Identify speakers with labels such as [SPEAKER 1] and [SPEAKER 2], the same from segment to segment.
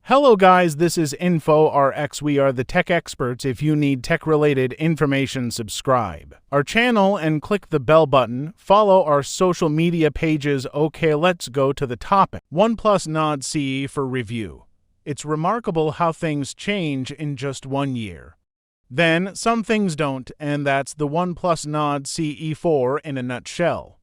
[SPEAKER 1] Hello guys, this is InfoRx. We are the tech experts. If you need tech-related information, subscribe our channel and click the bell button. Follow our social media pages. Okay, let's go to the topic. OnePlus Nord CE for review. It's remarkable how things change in just 1 year. Then, some things don't, and that's the OnePlus Nord CE4 in a nutshell.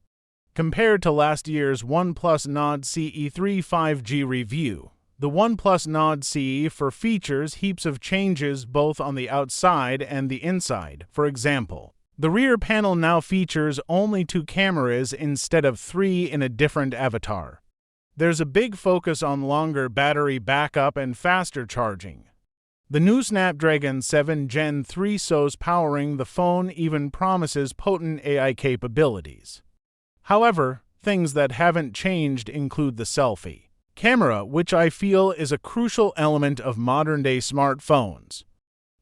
[SPEAKER 1] Compared to last year's OnePlus Nord CE3 5G review, the OnePlus Nord CE4 features heaps of changes both on the outside and the inside. For example, the rear panel now features only 2 cameras instead of 3 in a different avatar. There's a big focus on longer battery backup and faster charging. The new Snapdragon 7 Gen 3 SoC powering the phone even promises potent AI capabilities. However, things that haven't changed include the selfie camera, which I feel is a crucial element of modern-day smartphones.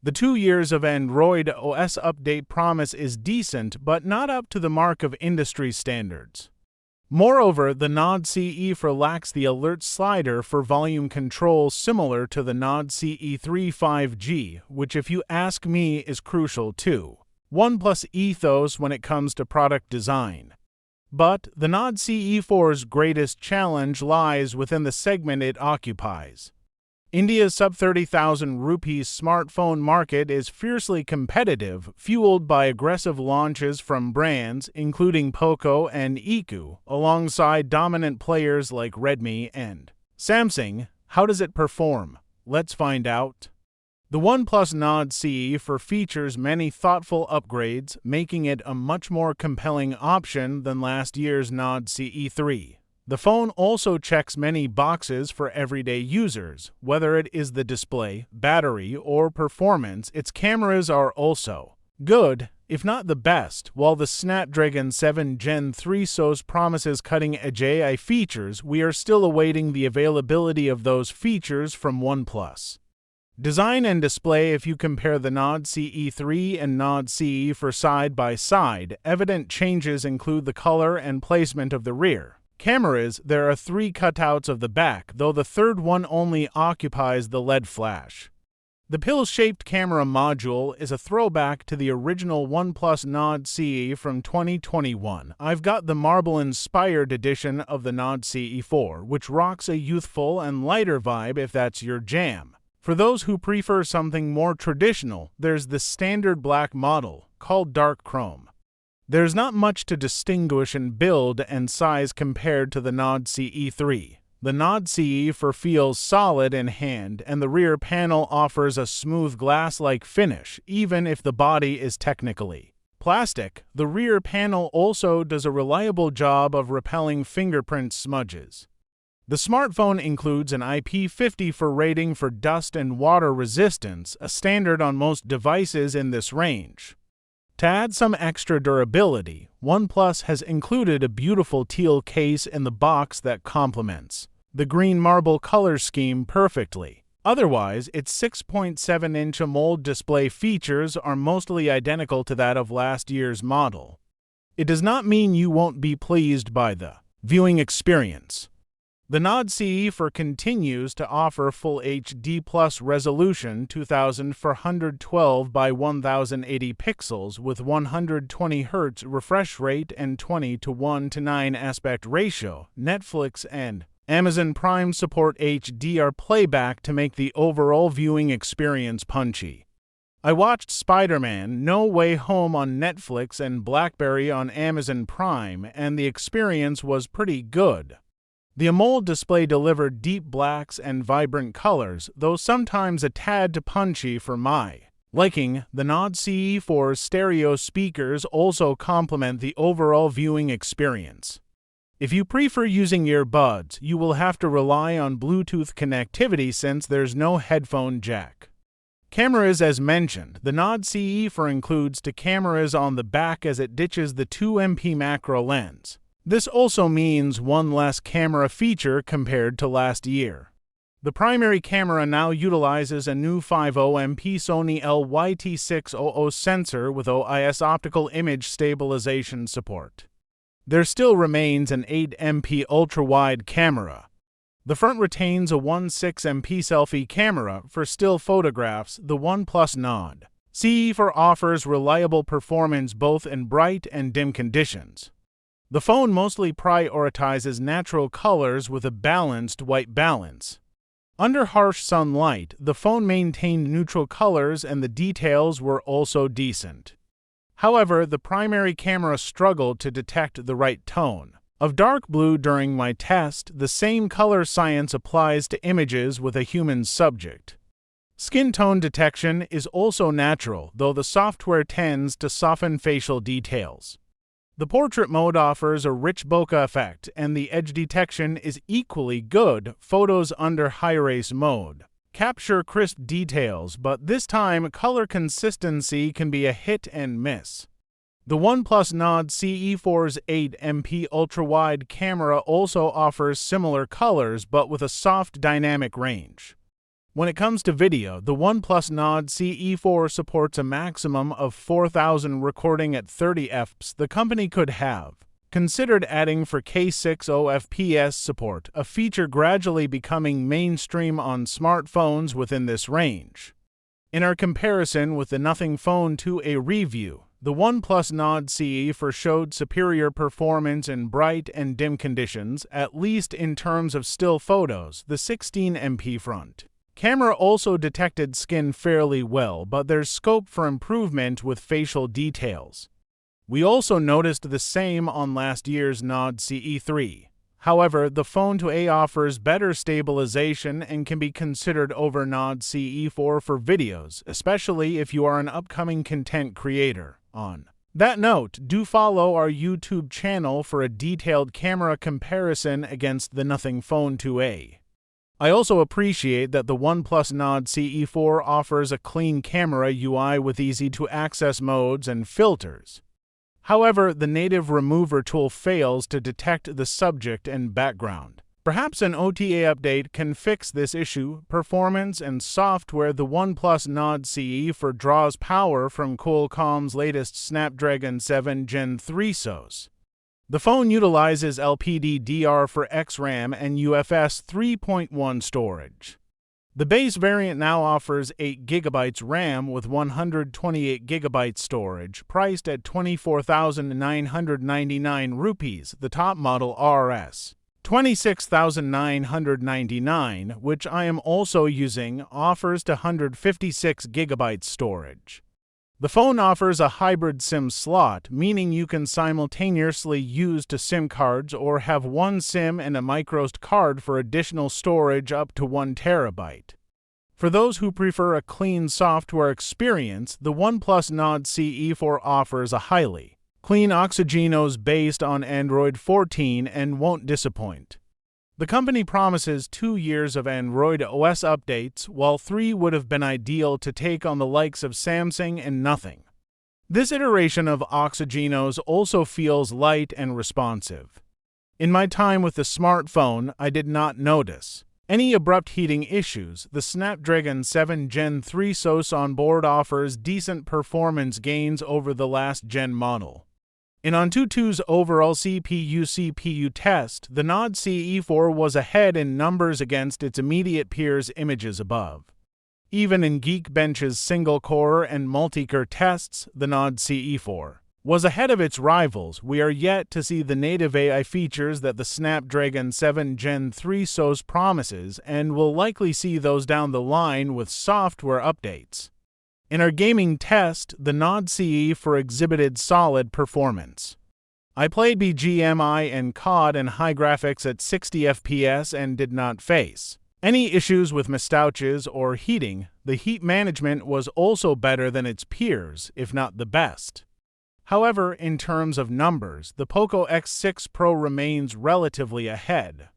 [SPEAKER 1] The 2 years of Android OS update promise is decent, but not up to the mark of industry standards. Moreover, the Nord CE4 lacks the alert slider for volume control similar to the Nord CE3 5G, which if you ask me is crucial too. OnePlus ethos when it comes to product design. But the Nord CE4's greatest challenge lies within the segment it occupies. India's sub-30,000 rupees smartphone market is fiercely competitive, fueled by aggressive launches from brands including Poco and Eku, alongside dominant players like Redmi and Samsung. How does it perform? Let's find out. The OnePlus Nord CE4 features many thoughtful upgrades, making it a much more compelling option than last year's Nord CE3. The phone also checks many boxes for everyday users, whether it is the display, battery, or performance. Its cameras are also good, if not the best. While the Snapdragon 7 Gen 3 SoC promises cutting-edge AI features, we are still awaiting the availability of those features from OnePlus. Design and display. If you compare the Nord CE3 and Nord CE4 side by side, evident changes include the color and placement of the rear cameras. There are 3 cutouts of the back, though the third one only occupies the LED flash. The pill-shaped camera module is a throwback to the original OnePlus Nord CE from 2021. I've got the marble-inspired edition of the Nord CE4, which rocks a youthful and lighter vibe if that's your jam. For those who prefer something more traditional, there's the standard black model, called dark chrome. There's not much to distinguish in build and size compared to the Nord CE3. The Nord CE4 feels solid in hand, and the rear panel offers a smooth glass-like finish, even if the body is technically plastic. The rear panel also does a reliable job of repelling fingerprint smudges. The smartphone includes an IP54 rating for dust and water resistance, a standard on most devices in this range. To add some extra durability, OnePlus has included a beautiful teal case in the box that complements the green marble color scheme perfectly. Otherwise, its 6.7-inch AMOLED display features are mostly identical to that of last year's model. It does not mean you won't be pleased by the viewing experience. The Nord CE4 continues to offer Full HD Plus resolution 2412 by 1080 pixels with 120 Hz refresh rate and 20:1:9 aspect ratio. Netflix and Amazon Prime support HDR playback to make the overall viewing experience punchy. I watched Spider-Man: No Way Home on Netflix and Blackberry on Amazon Prime, and the experience was pretty good. The AMOLED display delivered deep blacks and vibrant colors, though sometimes a tad too punchy for my liking. The Nord CE4's stereo speakers also complement the overall viewing experience. If you prefer using earbuds, you will have to rely on Bluetooth connectivity since there's no headphone jack. Cameras. As mentioned, the Nord CE4 includes 2 cameras on the back as it ditches the 2MP macro lens. This also means 1 less camera feature compared to last year. The primary camera now utilizes a new 50MP Sony LYT600 sensor with OIS optical image stabilization support. There still remains an 8MP ultra-wide camera. The front retains a 16MP selfie camera for still photographs. The OnePlus Nord CE4 offers reliable performance both in bright and dim conditions. The phone mostly prioritizes natural colors with a balanced white balance. Under harsh sunlight, the phone maintained neutral colors and the details were also decent. However, the primary camera struggled to detect the right tone of dark blue during my test. The same color science applies to images with a human subject. Skin tone detection is also natural, though the software tends to soften facial details. The portrait mode offers a rich bokeh effect, and the edge detection is equally good. Photos under high-res mode capture crisp details, but this time color consistency can be a hit and miss. The OnePlus Nord CE4's 8MP ultra-wide camera also offers similar colors but with a soft dynamic range. When it comes to video, the OnePlus Nord CE4 supports a maximum of 4,000 recording at 30 fps. The company could have considered adding 4K 60fps support, a feature gradually becoming mainstream on smartphones within this range. In our comparison with the Nothing Phone 2a review, the OnePlus Nord CE4 showed superior performance in bright and dim conditions, at least in terms of still photos. The 16MP front camera also detected skin fairly well, but there's scope for improvement with facial details. We also noticed the same on last year's Nord CE3. However, the Phone 2a offers better stabilization and can be considered over Nord CE4 for videos, especially if you are an upcoming content creator. On that note, do follow our YouTube channel for a detailed camera comparison against the Nothing Phone 2a. I also appreciate that the OnePlus Nord CE4 offers a clean camera UI with easy-to-access modes and filters. However, the native remover tool fails to detect the subject and background. Perhaps an OTA update can fix this issue. Performance and software. The OnePlus Nord CE4 draws power from Qualcomm's latest Snapdragon 7 Gen 3 SoC. The phone utilizes LPDDR4X RAM and UFS 3.1 storage. The base variant now offers 8GB RAM with 128GB storage, priced at 24,999 rupees. The top model Rs. 26,999, which I am also using, offers 156GB storage. The phone offers a hybrid SIM slot, meaning you can simultaneously use two SIM cards or have one SIM and a microSD card for additional storage up to 1 TB. For those who prefer a clean software experience, the OnePlus Nord CE4 offers a highly clean Oxygenos based on Android 14 and won't disappoint. The company promises 2 years of Android OS updates, while 3 would have been ideal to take on the likes of Samsung and Nothing. This iteration of Oxygenos also feels light and responsive. In my time with the smartphone, I did not notice any abrupt heating issues. The Snapdragon 7 Gen 3 SoC on board offers decent performance gains over the last gen model. In Antutu's overall CPU test, the Nord CE4 was ahead in numbers against its immediate peers images above. Even in Geekbench's single-core and multi-core tests, the Nord CE4 was ahead of its rivals. We are yet to see the native AI features that the Snapdragon 7 Gen 3 SoC promises, and will likely see those down the line with software updates. In our gaming test, the Nord CE4 exhibited solid performance. I played BGMI and COD in high graphics at 60 FPS and did not face any issues with mismatches or heating. The heat management was also better than its peers, if not the best. However, in terms of numbers, the Poco X6 Pro remains relatively ahead.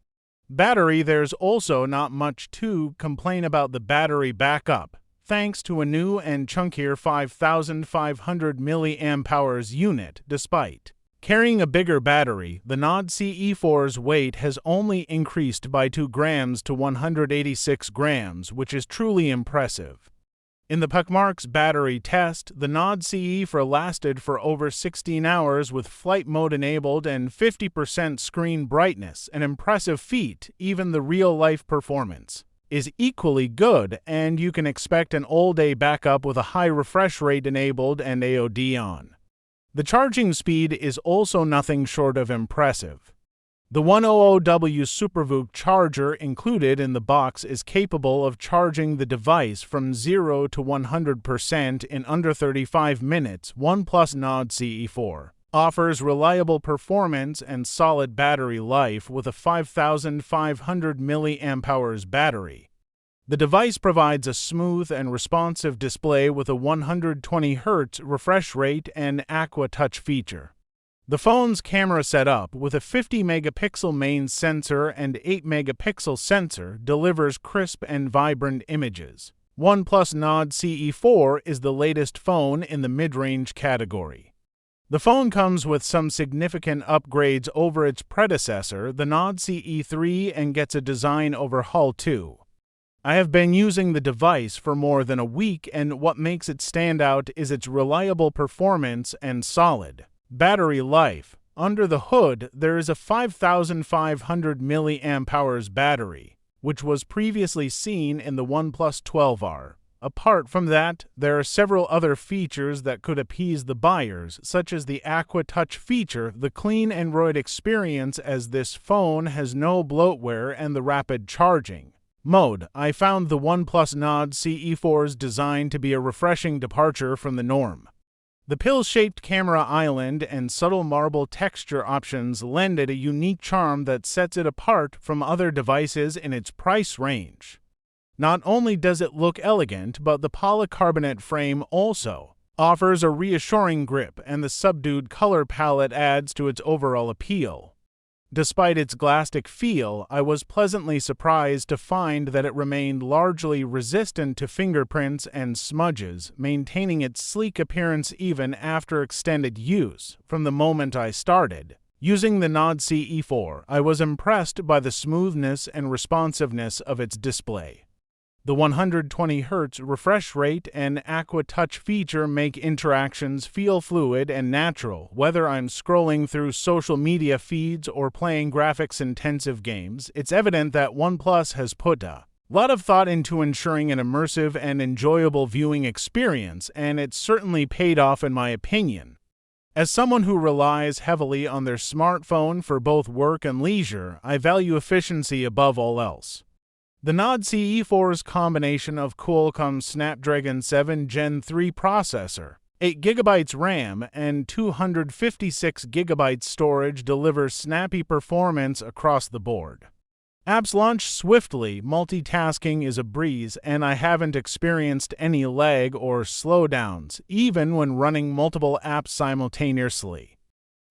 [SPEAKER 1] Battery. There's also not much to complain about the battery backup, thanks to a new and chunkier 5,500 mAh unit. Despite carrying a bigger battery, the Nord CE4's weight has only increased by 2 grams to 186 grams, which is truly impressive. In the Puckmark's battery test, the Nord CE4 lasted for over 16 hours with flight mode enabled and 50% screen brightness, an impressive feat. Even the real-life performance is equally good, and you can expect an all-day backup with a high refresh rate enabled and AOD on. The charging speed is also nothing short of impressive. The 100W SuperVOOC charger included in the box is capable of charging the device from 0 to 100% in under 35 minutes. OnePlus Nord CE4 offers reliable performance and solid battery life with a 5,500 mAh battery. The device provides a smooth and responsive display with a 120Hz refresh rate and Aqua Touch feature. The phone's camera setup, with a 50-megapixel main sensor and 8-megapixel sensor, delivers crisp and vibrant images. OnePlus Nord CE4 is the latest phone in the mid-range category. The phone comes with some significant upgrades over its predecessor, the Nord CE3, and gets a design overhaul too. I have been using the device for more than a week, and what makes it stand out is its reliable performance and solid battery life. Under the hood, there is a 5,500 mAh battery, which was previously seen in the OnePlus 12R. Apart from that, there are several other features that could appease the buyers, such as the Aqua Touch feature, the clean Android experience as this phone has no bloatware, and the rapid charging mode. I found the OnePlus Nord CE4's design to be a refreshing departure from the norm. The pill-shaped camera island and subtle marble texture options lend it a unique charm that sets it apart from other devices in its price range. Not only does it look elegant, but the polycarbonate frame also offers a reassuring grip, and the subdued color palette adds to its overall appeal. Despite its glasstic feel, I was pleasantly surprised to find that it remained largely resistant to fingerprints and smudges, maintaining its sleek appearance even after extended use. From the moment I started using the Nord CE4, I was impressed by the smoothness and responsiveness of its display. The 120Hz refresh rate and Aqua Touch feature make interactions feel fluid and natural. Whether I'm scrolling through social media feeds or playing graphics-intensive games, it's evident that OnePlus has put a lot of thought into ensuring an immersive and enjoyable viewing experience, and it's certainly paid off in my opinion. As someone who relies heavily on their smartphone for both work and leisure, I value efficiency above all else. The Nord CE4's combination of Qualcomm Snapdragon 7 Gen 3 processor, 8GB RAM, and 256GB storage delivers snappy performance across the board. Apps launch swiftly, multitasking is a breeze, and I haven't experienced any lag or slowdowns, even when running multiple apps simultaneously.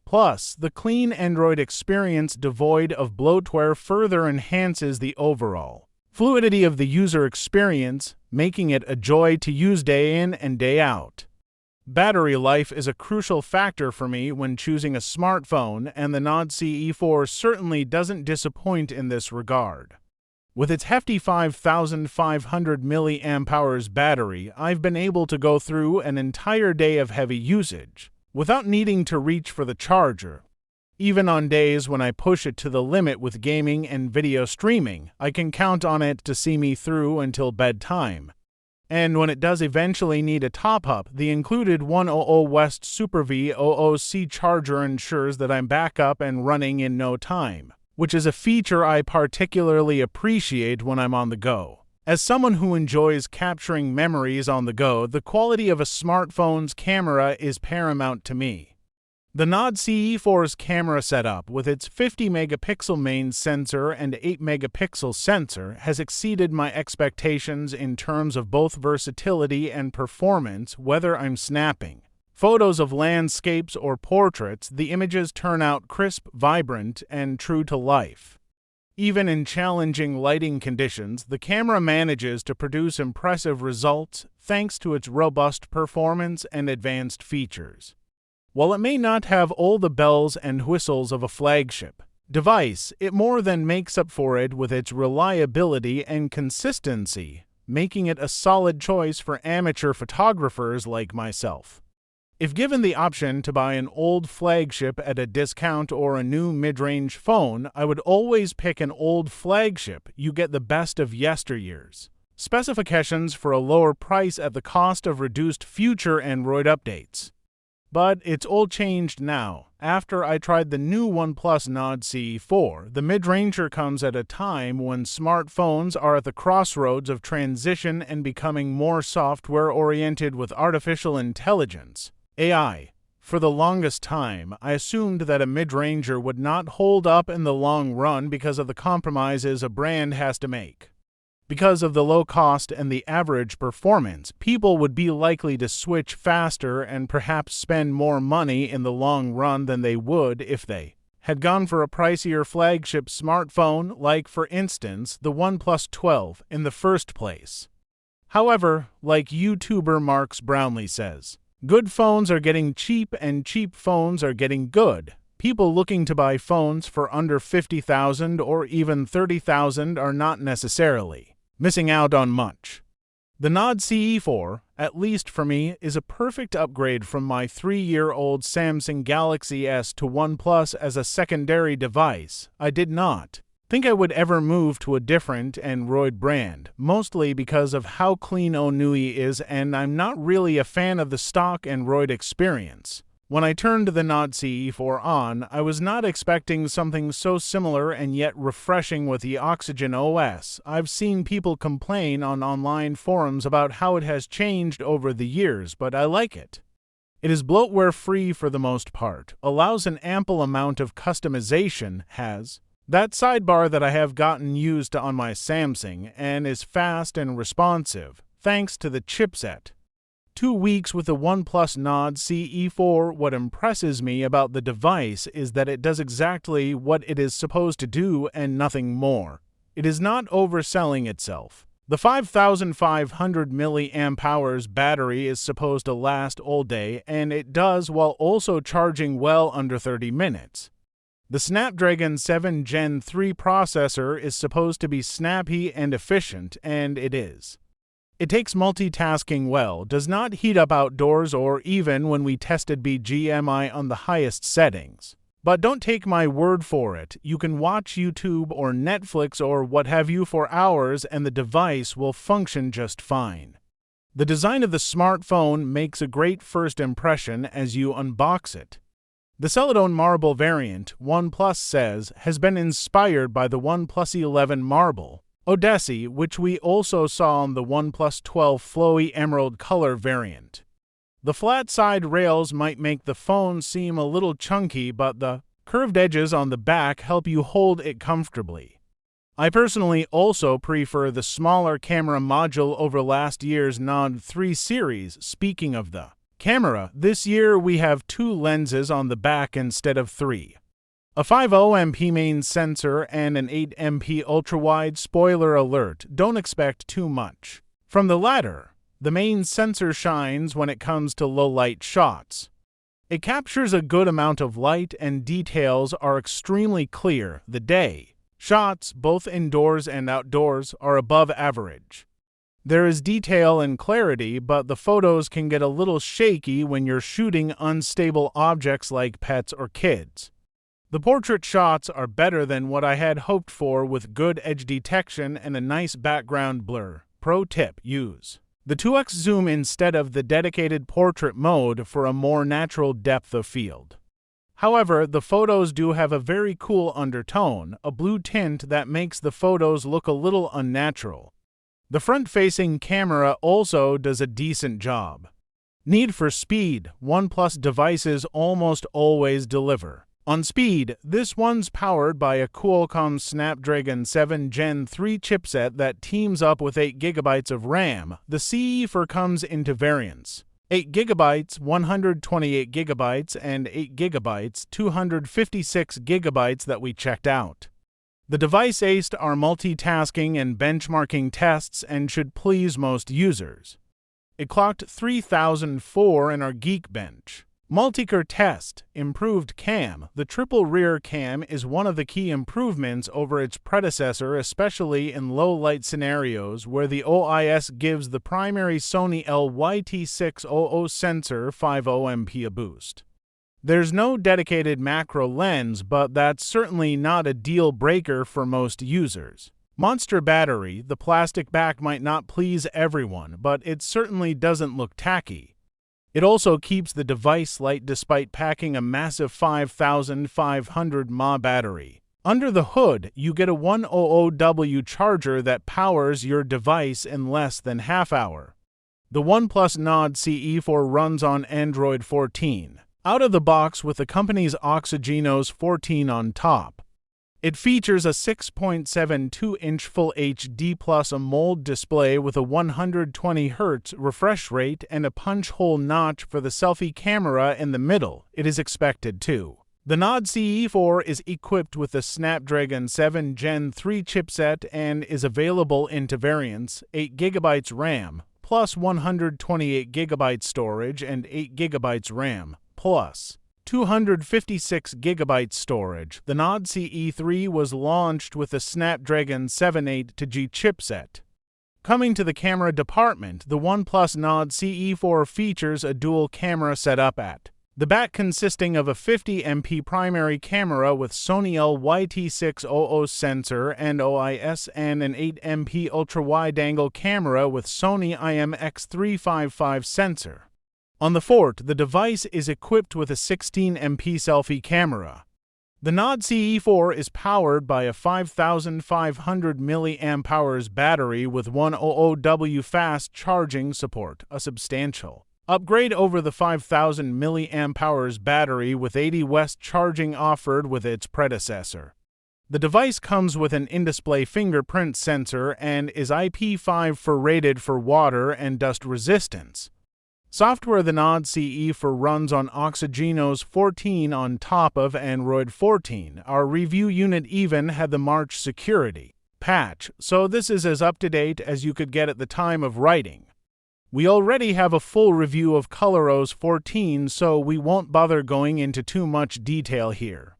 [SPEAKER 1] Plus, the clean Android experience devoid of bloatware further enhances the overall fluidity of the user experience, making it a joy to use day in and day out. Battery life is a crucial factor for me when choosing a smartphone, and the Nord CE4 certainly doesn't disappoint in this regard. With its hefty 5,500 mAh battery, I've been able to go through an entire day of heavy usage without needing to reach for the charger. Even on days when I push it to the limit with gaming and video streaming, I can count on it to see me through until bedtime. And when it does eventually need a top-up, the included 100W SuperVOOC charger ensures that I'm back up and running in no time, which is a feature I particularly appreciate when I'm on the go. As someone who enjoys capturing memories on the go, the quality of a smartphone's camera is paramount to me. The Nord CE4's camera setup, with its 50-megapixel main sensor and 8-megapixel sensor, has exceeded my expectations in terms of both versatility and performance. Whether I'm snapping photos of landscapes or portraits, the images turn out crisp, vibrant, and true to life. Even in challenging lighting conditions, the camera manages to produce impressive results thanks to its robust performance and advanced features. While it may not have all the bells and whistles of a flagship device, it more than makes up for it with its reliability and consistency, making it a solid choice for amateur photographers like myself. If given the option to buy an old flagship at a discount or a new mid-range phone, I would always pick an old flagship. You get the best of yesteryears. Specifications for a lower price at the cost of reduced future Android updates. But it's all changed now. After I tried the new OnePlus Nord CE4, the mid-ranger comes at a time when smartphones are at the crossroads of transition and becoming more software-oriented with artificial intelligence. AI. For the longest time, I assumed that a mid-ranger would not hold up in the long run because of the compromises a brand has to make. Because of the low cost and the average performance, people would be likely to switch faster and perhaps spend more money in the long run than they would if they had gone for a pricier flagship smartphone, like, for instance, the OnePlus 12 in the first place. However, like YouTuber Marks Brownlee says, good phones are getting cheap and cheap phones are getting good. People looking to buy phones for under $50,000 or even $30,000 are not necessarily missing out on much. The Nord CE4, at least for me, is a perfect upgrade from my 3-year-old Samsung Galaxy S to OnePlus as a secondary device. I did not think I would ever move to a different Android brand, mostly because of how clean Onui is, and I'm not really a fan of the stock Android experience. When I turned the Nord CE4 on, I was not expecting something so similar and yet refreshing with the Oxygen OS. I've seen people complain on online forums about how it has changed over the years, but I like it. It is bloatware-free for the most part, allows an ample amount of customization, has that sidebar that I have gotten used to on my Samsung, and is fast and responsive, thanks to the chipset. 2 weeks with the OnePlus Nord CE4, what impresses me about the device is that it does exactly what it is supposed to do and nothing more. It is not overselling itself. The 5,500 mAh battery is supposed to last all day, and it does while also charging well under 30 minutes. The Snapdragon 7 Gen 3 processor is supposed to be snappy and efficient, and it is. It takes multitasking well, does not heat up outdoors or even when we tested BGMI on the highest settings. But don't take my word for it. You can watch YouTube or Netflix or what have you for hours and the device will function just fine. The design of the smartphone makes a great first impression as you unbox it. The Celadon Marble variant, OnePlus says, has been inspired by the OnePlus 11 Marble Odyssey, which we also saw on the OnePlus 12 Flowy Emerald color variant. The flat side rails might make the phone seem a little chunky, but the curved edges on the back help you hold it comfortably. I personally also prefer the smaller camera module over last year's Nord 3 series. Speaking of the camera, this year we have 2 lenses on the back instead of 3. A 50MP main sensor and an 8MP ultra-wide. Spoiler alert, don't expect too much from the latter. The main sensor shines when it comes to low-light shots. It captures a good amount of light and details are extremely clear. The day shots, both indoors and outdoors, are above average. There is detail and clarity, but the photos can get a little shaky when you're shooting unstable objects like pets or kids. The portrait shots are better than what I had hoped for with good edge detection and a nice background blur. Pro tip: use the 2x zoom instead of the dedicated portrait mode for a more natural depth of field. However, the photos do have a very cool undertone, a blue tint that makes the photos look a little unnatural. The front-facing camera also does a decent job. Need for speed: OnePlus devices almost always deliver. On speed, this one's powered by a Qualcomm Snapdragon 7 Gen 3 chipset that teams up with 8GB of RAM. The CE4 comes into variants: 8GB, 128GB, and 8GB, 256GB that we checked out. The device aced our multitasking and benchmarking tests and should please most users. It clocked 3004 in our Geekbench. Multi-core test, improved cam. The triple rear cam is one of the key improvements over its predecessor, especially in low-light scenarios where the OIS gives the primary Sony LYT600 sensor 50MP a boost. There's no dedicated macro lens, but that's certainly not a deal breaker for most users. Monster battery. The plastic back might not please everyone, but it certainly doesn't look tacky. It also keeps the device light despite packing a massive 5500 mAh battery. Under the hood, you get a 100W charger that powers your device in less than half hour. The OnePlus Nord CE4 runs on Android 14, out of the box with the company's Exynos 14 on top. It features a 6.72-inch Full HD Plus AMOLED display with a 120Hz refresh rate and a punch-hole notch for the selfie camera in the middle. It is expected to. The Nord CE4 is equipped with the Snapdragon 7 Gen 3 chipset and is available in two variants: 8GB RAM plus 128GB storage and 8GB RAM plus 256GB storage. The Nord CE3 was launched with the Snapdragon 782G chipset. Coming to the camera department, the OnePlus Nord CE4 features a dual camera setup at the back, consisting of a 50MP primary camera with Sony LYT600 sensor and OIS and an 8MP ultra-wide-angle camera with Sony IMX355 sensor. On the fort, the device is equipped with a 16MP selfie camera. The Nord CE4 is powered by a 5500 mAh battery with 100W fast charging support, a substantial upgrade over the 5000 mAh battery with 80W charging offered with its predecessor. The device comes with an in-display fingerprint sensor and is IP5 rated for water and dust resistance. Software. The Nord CE4 runs on Exynos 14 on top of Android 14. Our review unit even had the March security patch, so this is as up-to-date as you could get at the time of writing. We already have a full review of ColorOS 14, so we won't bother going into too much detail here.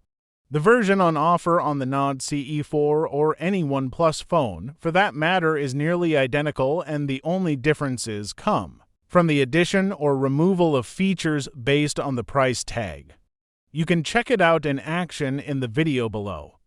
[SPEAKER 1] The version on offer on the Nord CE4 or any OnePlus phone, for that matter, is nearly identical, and the only differences come from the addition or removal of features based on the price tag. You can check it out in action in the video below.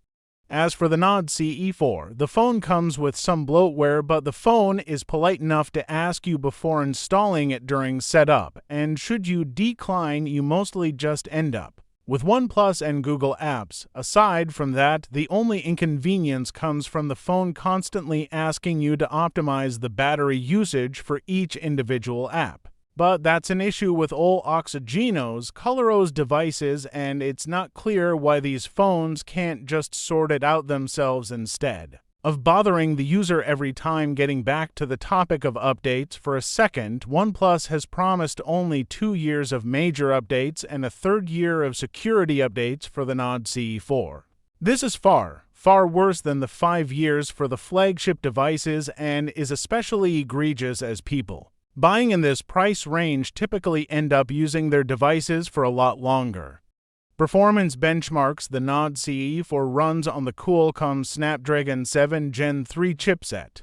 [SPEAKER 1] As for the Nord CE4, the phone comes with some bloatware, but the phone is polite enough to ask you before installing it during setup, and should you decline, you mostly just end up with OnePlus and Google apps. Aside from that, the only inconvenience comes from the phone constantly asking you to optimize the battery usage for each individual app. But that's an issue with all Exynos ColorOS devices, and it's not clear why these phones can't just sort it out themselves instead of bothering the user every time. Getting back to the topic of updates for a second, OnePlus has promised only 2 years of major updates and a third year of security updates for the Nord CE4. This is far worse than the 5 years for the flagship devices, and is especially egregious as people buying in this price range typically end up using their devices for a lot longer. Performance benchmarks. The Nord CE4 runs on the Qualcomm Snapdragon 7 Gen 3 chipset.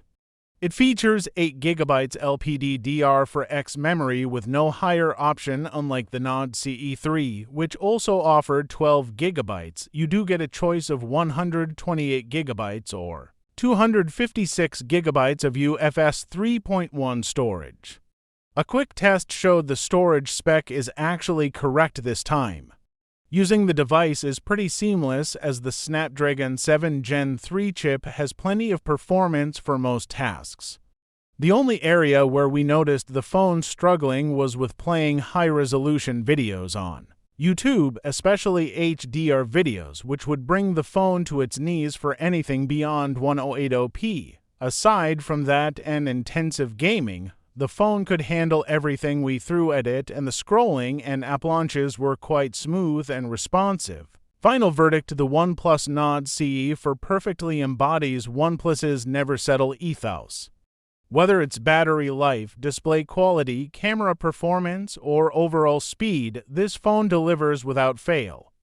[SPEAKER 1] It features 8GB LPDDR4X memory with no higher option, unlike the Nord CE3, which also offered 12GB. You do get a choice of 128GB or 256GB of UFS 3.1 storage. A quick test showed the storage spec is actually correct this time. Using the device is pretty seamless, as the Snapdragon 7 Gen 3 chip has plenty of performance for most tasks. The only area where we noticed the phone struggling was with playing high-resolution videos on YouTube, especially HDR videos, which would bring the phone to its knees for anything beyond 1080p. Aside from that and intensive gaming, the phone could handle everything we threw at it, and the scrolling and app launches were quite smooth and responsive. Final verdict: the OnePlus Nord CE4 perfectly embodies OnePlus's never settle ethos. Whether it's battery life, display quality, camera performance, or overall speed, this phone delivers without fail.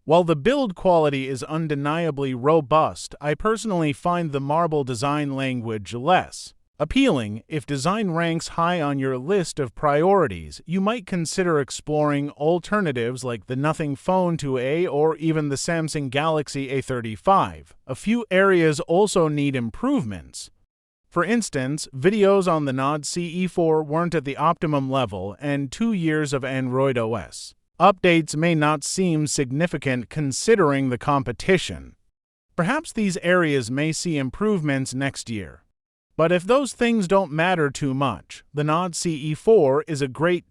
[SPEAKER 1] While the build quality is undeniably robust, I personally find the marble design language less appealing. If design ranks high on your list of priorities, you might consider exploring alternatives like the Nothing Phone 2A or even the Samsung Galaxy A35. A few areas also need improvements. For instance, videos on the Nord CE4 weren't at the optimum level, and 2 years of Android OS updates may not seem significant considering the competition. Perhaps these areas may see improvements next year. But if those things don't matter too much, the Nord CE4 is a great